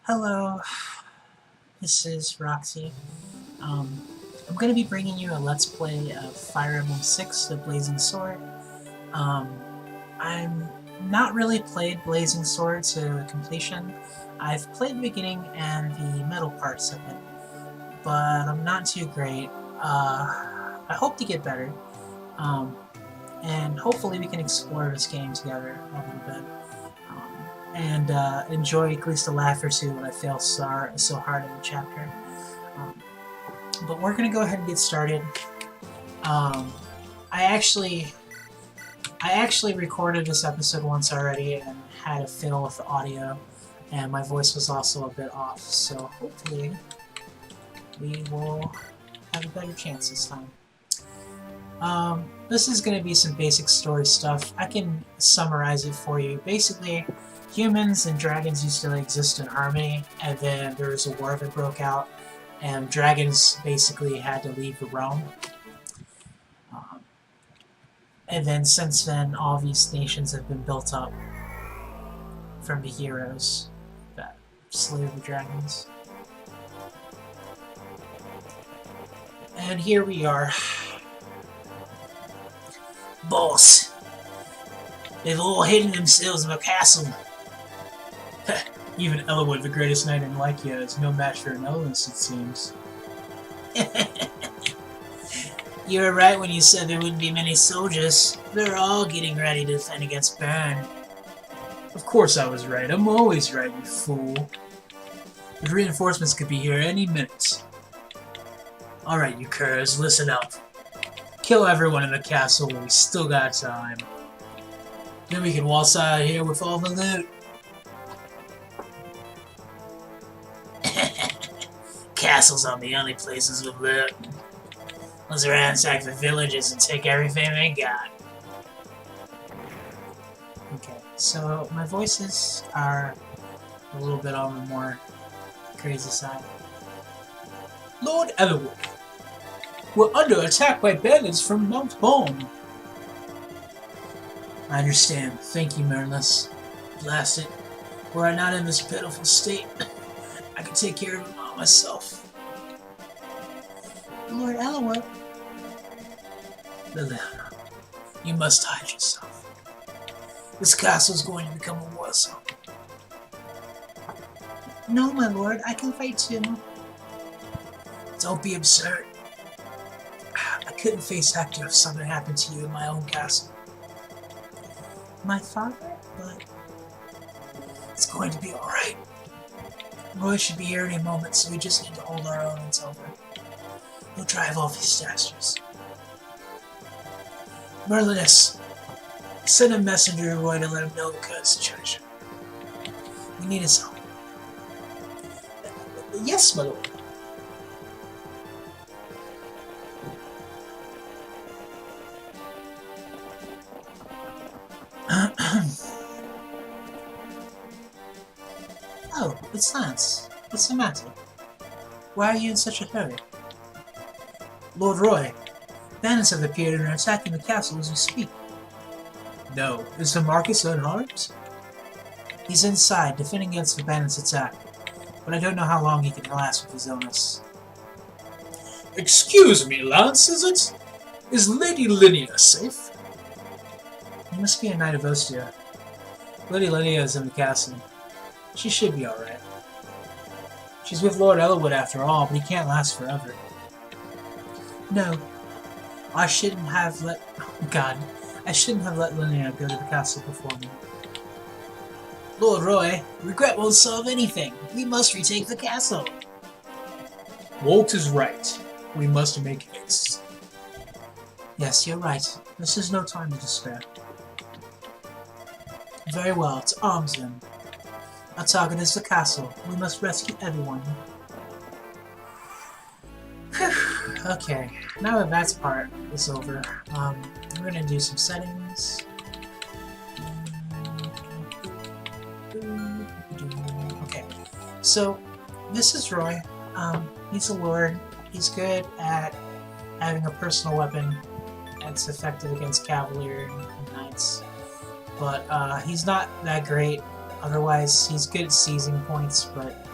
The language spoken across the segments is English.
Hello, this is Roxy. Um, I'm going to be bringing you a Let's Play of Fire Emblem 6, The Blazing Sword. Um, I'm not really played Blazing Sword to completion. I've played the beginning and the middle parts of it, but I'm not too great. I hope to get better, um, and hopefully we can explore this game together a little bit. And enjoy at least a laugh or two when I fail so hard in the chapter. Um, but we're gonna go ahead and get started. Um, I actually recorded this episode once already and had a fail with the audio, and my voice was also a bit off. So hopefully we will have a better chance this time. This is going to be some basic story stuff. I can summarize it for you. Basically, humans and dragons used to exist in harmony, and then there was a war that broke out, and dragons basically had to leave the realm. And then since then, all these nations have been built up from the heroes that slay the dragons. And here we are. Boss! They've all hidden themselves in a castle. Even Elowood, the greatest knight in Lycia, is no match for an Elvis, it seems. You were right when you said there wouldn't be many soldiers. They're all getting ready to defend against Bern. Of course I was right. I'm always right, you fool. The reinforcements could be here any minute. Alright, you curs, listen up. Kill everyone in the castle while we still got time. Then we can waltz out of here with all the loot. Castles aren't the only places with loot. Let's ransack the villages and take everything they got. Okay, so my voices are a little bit on the more crazy side. Lord Elowood, we're under attack by bandits from Mount Bone. I understand. Thank you, Merlis. Blast it. Were I not in this pitiful state, I could take care of them all myself. Lord Elowood. Liliana, you must hide yourself. This castle is going to become a war zone. No, my lord, I can fight too. Don't be absurd. I couldn't face Hector if something happened to you in my own castle. My father? But it's going to be alright. Roy should be here any moment, so we just need to hold our own until then. We'll drive off these dastards. Merlinus, send a messenger to Roy to let him know the current situation. We need his help. Yes, my lord. Oh, it's Lance. What's the matter? Why are you in such a hurry? Lord Roy, bandits have appeared and are attacking the castle as we speak. No, is the Marcus unarmed? He's inside, defending against the bandits' attack, but I don't know how long he can last with his illness. Excuse me, Lance, is it? Is Lady Linnea safe? He must be a knight of Ostia. Lady Linnea is in the castle. She should be alright. She's with Lord Elowood after all, but he can't last forever. No. I shouldn't have let... Oh, God. I shouldn't have let Linnea go to the castle before me. Lord Roy, regret won't solve anything. We must retake the castle. Walt is right. We must make haste. Yes, you're right. This is no time to despair. Very well, to arms then. Our target is the castle. We must rescue everyone. Whew. Okay, now that that part is over, we're gonna do some settings. Okay, so this is Roy. He's a lord. He's good at having a personal weapon that's effective against cavalry and knights. But he's not that great. Otherwise, he's good at seizing points, but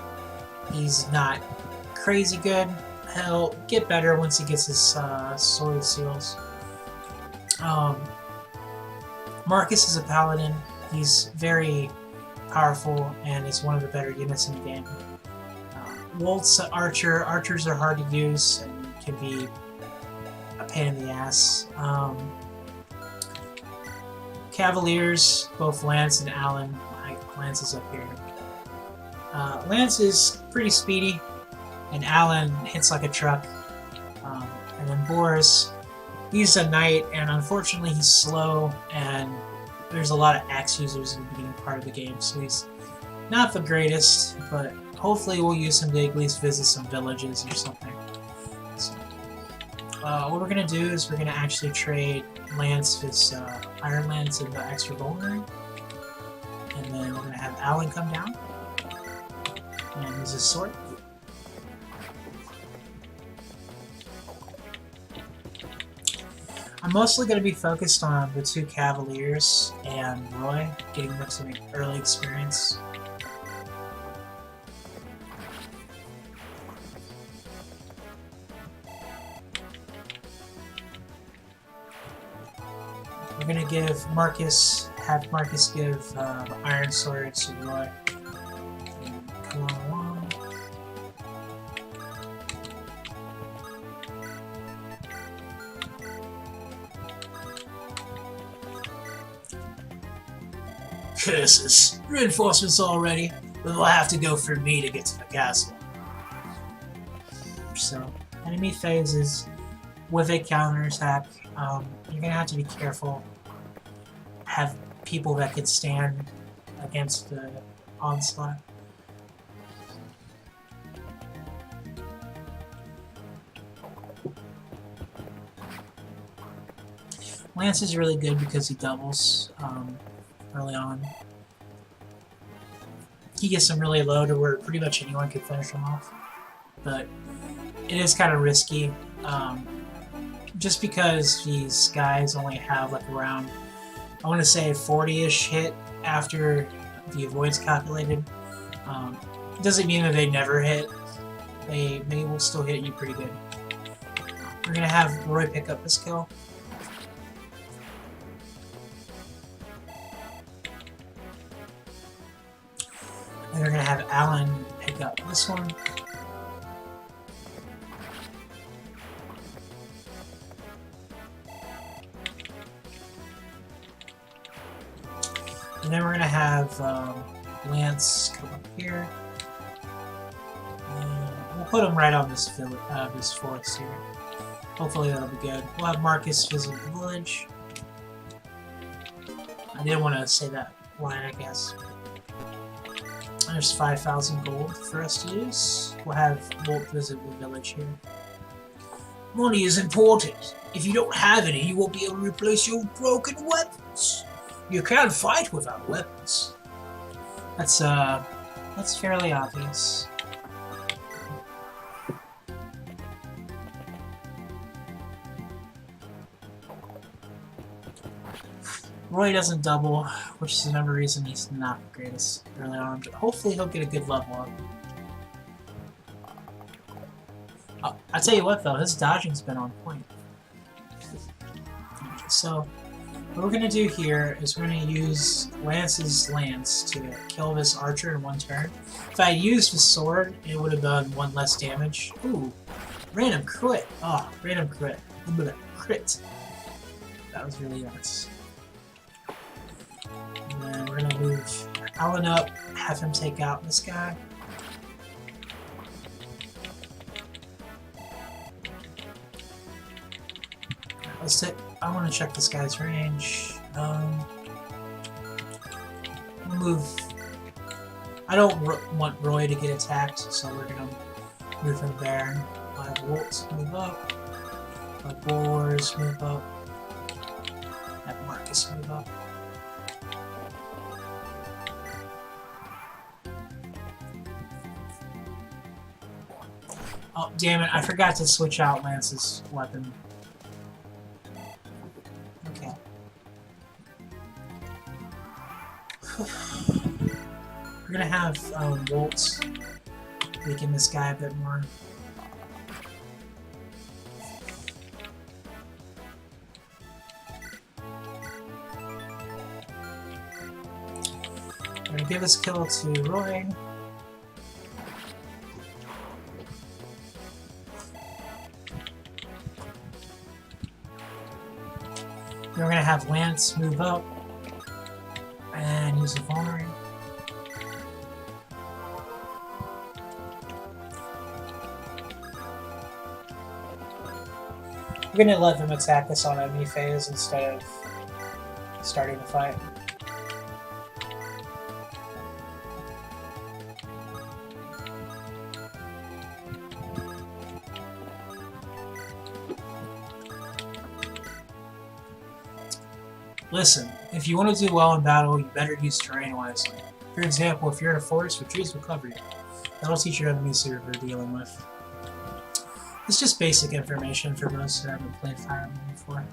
He's not crazy good. He'll get better once he gets his sword seals. Marcus is a paladin. He's very powerful and is one of the better units in the game. Wolt's an archer. Archers are hard to use and can be a pain in the ass. Cavaliers, both Lance and Alan. Lance is up here. Lance is pretty speedy, and Alan hits like a truck. And then Boris, he's a knight, and unfortunately he's slow, and there's a lot of axe users in the beginning part of the game, so he's not the greatest, but hopefully we'll use him to at least visit some villages or something. So, what we're going to do is we're going to actually trade Lance his Iron Lance and the extra Vulnerary, and then we're going to have Alan come down and use his sword. I'm mostly going to be focused on the two Cavaliers and Roy, getting them some early experience. We're going to have Marcus give the Iron Sword to Roy. Come on along. Curses! Reinforcements already, but they'll have to go through me to get to the castle. So, enemy phases with a counterattack. You're gonna have to be careful. Have people that can stand against the onslaught. Lance is really good because he doubles early on. He gets them really low to where pretty much anyone can finish him off. But it is kind of risky. Just because these guys only have like around, I want to say 40-ish hit after the avoid's calculated. It doesn't mean that they never hit. They will still hit you pretty good. We're going to have Roy pick up this kill. And we're going to have Alan pick up this one. And then we're going to have Lance come up here. And we'll put him right on this forest here. Hopefully that'll be good. We'll have Marcus visit the village. I didn't want to say that line, I guess. There's 5,000 gold for us to use. We'll have Bolt visit the village here. Money is important. If you don't have any, you won't be able to replace your broken weapons. You can't fight without weapons. That's fairly obvious. Roy doesn't double, which is another reason he's not the greatest early on, but hopefully he'll get a good level up. I tell you what though, his dodging's been on point. So, what we're going to do here is we're going to use Lance's lance to kill this archer in one turn. If I used the sword, it would have done one less damage. Ooh, random crit. Oh, random crit. Crit. That was really nice. And then we're going to move Alan up, have him take out this guy. Let's take. I want to check this guy's range. We'll move. I don't want Roy to get attacked, so we're gonna move him there. I'll have Woltz move up. I'll have Boars move up. Have Marcus move up. Oh, damn it, I forgot to switch out Lance's weapon. Okay. We're gonna have Woltz weaken this guy a bit more. I'm gonna give this kill to Roy. We're gonna have Lance move up and use a vulnerary. We're gonna let them attack us on enemy phase instead of starting the fight. Listen, if you want to do well in battle, you better use terrain wisely. For example, if you're in a forest, retreats will cover you. That'll teach your enemies who you're dealing with. It's just basic information for those who haven't played Fire Emblem before.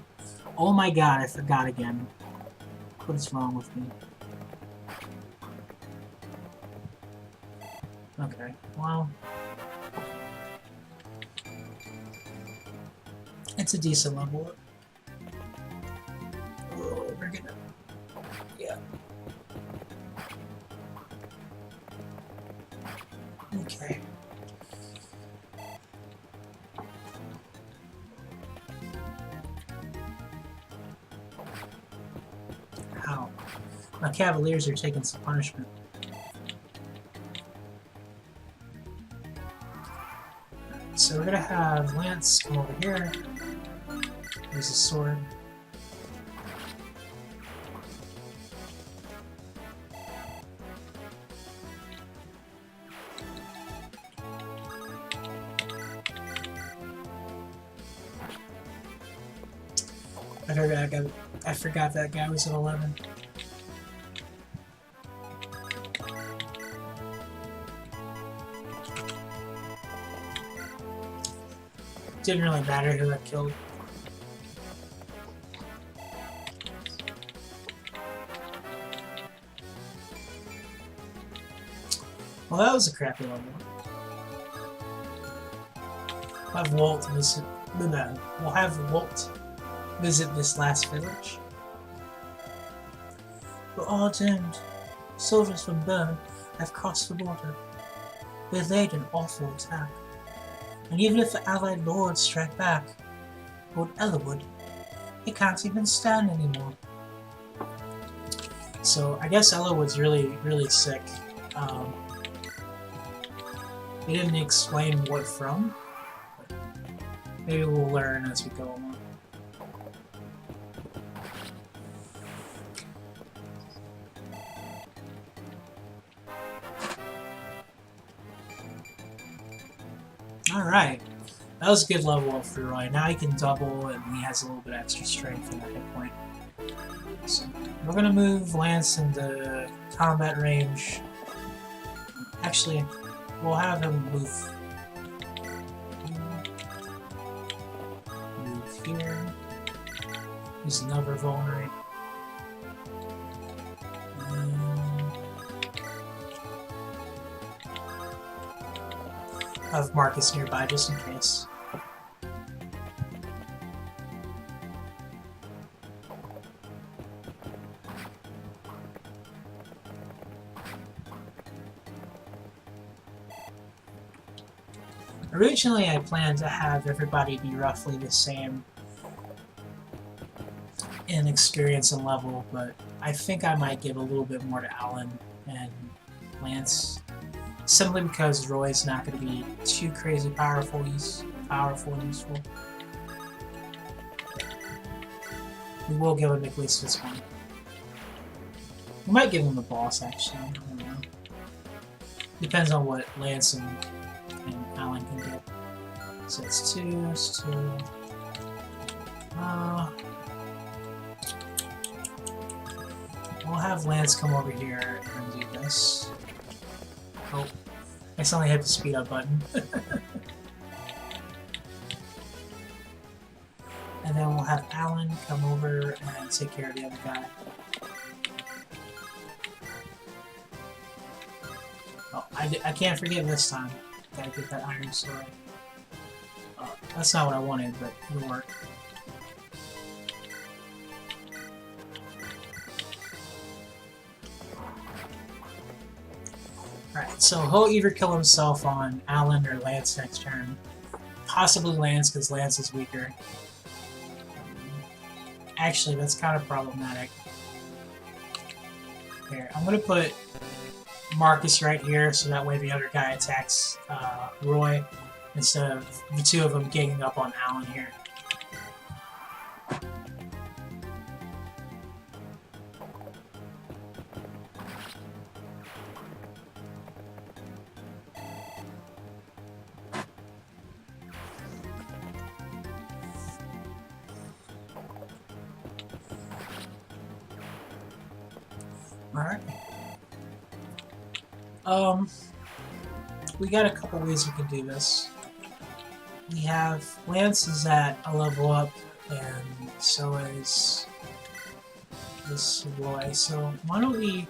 Oh my god, I forgot again. What is wrong with me? Okay, well... it's a decent level up. Oh, we're gonna... yeah. Okay. How? My Cavaliers are taking some punishment. So we're gonna have Lance come over here. Use a sword. I forgot that guy was at 11. Didn't really matter who I killed. Well, that was a crappy level. We'll have Walt visit. We'll have Walt visit this last village. We're all doomed. Soldiers from Bern have crossed the border. They laid an awful attack. And even if the allied lords strike back, Lord Ellerwood, he can't even stand anymore. So I guess Ellerwood's really sick. He didn't explain what from. But maybe we'll learn as we go along. Alright, that was a good level up for Roy. Now he can double and he has a little bit extra strength in that hit point. So we're gonna move Lance into combat range. Actually, we'll have him move here. Use another vulnerary. Have Marcus nearby just in case. Originally, I planned to have everybody be roughly the same in experience and level, but I think I might give a little bit more to Alan and Lance. Simply because Roy's not going to be too crazy powerful and useful. We will give him at least this one. We might give him the boss, actually. I don't know. Depends on what Lance and Alan can get. So it's 2, it's 2. We'll have Lance come over here and do this. Oh, I suddenly hit the speed up button. And then we'll have Alan come over and take care of the other guy. Oh, I can't forget this time. gotta get that iron sword. That's not what I wanted, but it'll work. Alright, so he'll either kill himself on Alan or Lance next turn. Possibly Lance, because Lance is weaker. Actually, that's kind of problematic. Here, I'm gonna put Marcus right here, so that way the other guy attacks Roy, instead of the two of them ganging up on Alan here. Alright. We got a couple ways we can do this. We have Lance is at a level up, and so is this Roy. So why don't we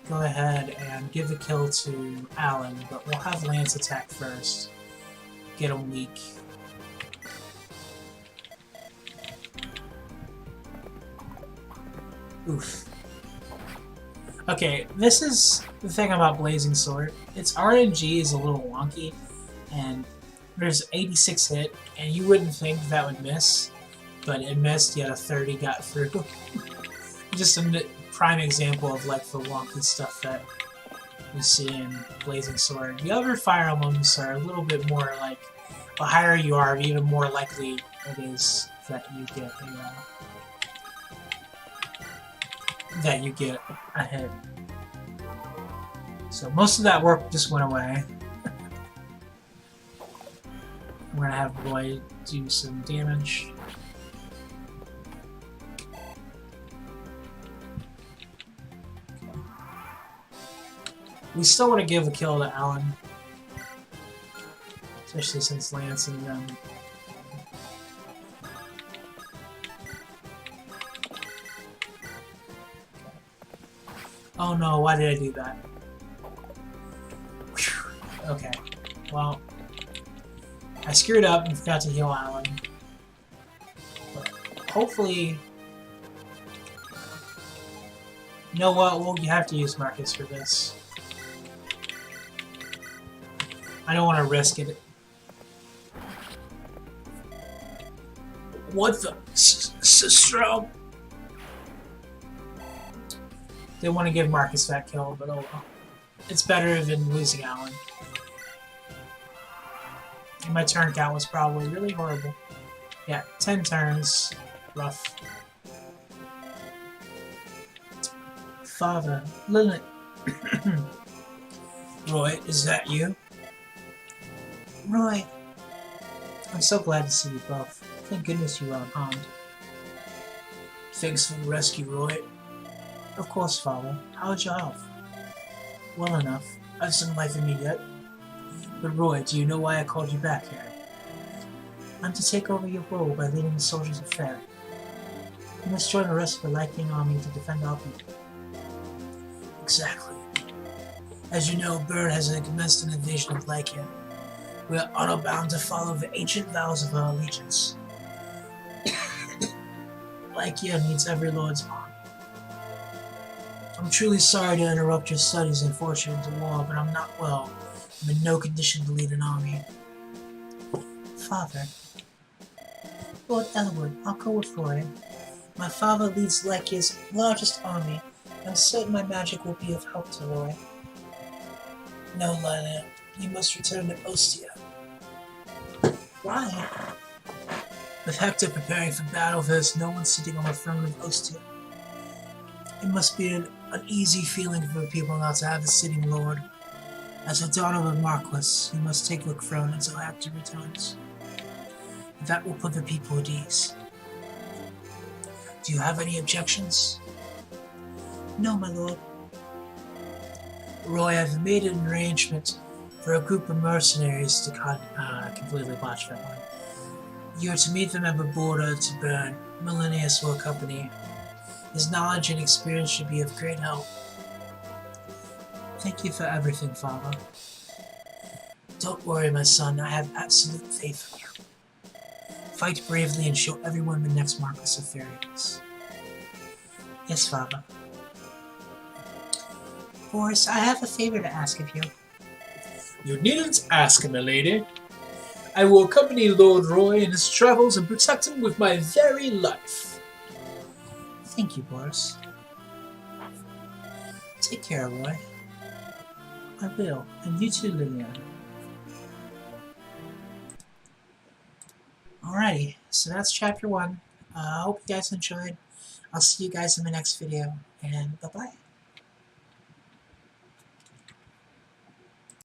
go ahead and give the kill to Alan, but we'll have Lance attack first. Get him weak. Oof. Okay, this is the thing about Blazing Sword. Its RNG is a little wonky, and there's 86 hit, and you wouldn't think that would miss, but it missed, yet a 30 got through. Just a prime example of like the wonky stuff that we see in Blazing Sword. The other Fire Emblems are a little bit more like, the higher you are, even more likely it is that you get a hit. So most of that work just went away. We're gonna have Roy do some damage. We still want to give a kill to Alan, especially since Lance and them. Oh no, why did I do that? Whew. Okay, well, I screwed up and forgot to heal Alan. But hopefully... You know what, well, you have to use Marcus for this. I don't want to risk it. What the... Sistro? They want to give Marcus that kill, but oh well. It's better than losing Alan. And my turn count was probably really horrible. Yeah, 10 turns. Rough. Father, Lilith. Roy, is that you? Roy. I'm so glad to see you both. Thank goodness you are unharmed. Thanks for the rescue, Roy. Of course, Father. How's your health? Well enough. I've some life in me yet. But Roy, do you know why I called you back here? I'm to take over your role by leading the soldiers of Fair. You must join the rest of the Lycan army to defend our people. Exactly. As you know, Bird has commenced an invasion of Lycan. We are honor-bound to follow the ancient vows of our allegiance. Lycan needs every lord's arm. I'm truly sorry to interrupt your studies and fortune into war, but I'm not well. I'm in no condition to lead an army. Father. Lord Elwood, I'll go with Roy. My father leads Lycia's largest army. I'm certain my magic will be of help to Roy. No, Lila, you must return to Ostia. Why? With Hector preparing for battle, there's no one sitting on the throne of Ostia. It must be an uneasy feeling for the people not to have a sitting lord. As a daughter of a Marquis, you must take the throne until Hector returns. That will put the people at ease. Do you have any objections? No, my lord. Roy, I've made an arrangement for a group of mercenaries to completely botch that one. You are to meet them at the border to Bern. Millennius will accompany. His knowledge and experience should be of great help. Thank you for everything, Father. Don't worry, my son. I have absolute faith in you. Fight bravely and show everyone the next Marquis of Fairies. Yes, Father. Boris, I have a favor to ask of you. You needn't ask, my lady. I will accompany Lord Roy in his travels and protect him with my very life. Thank you, Boris. Take care, Roy. I will. And you too, Liliana. Alrighty, so that's chapter 1. I hope you guys enjoyed. I'll see you guys in the next video, and bye-bye.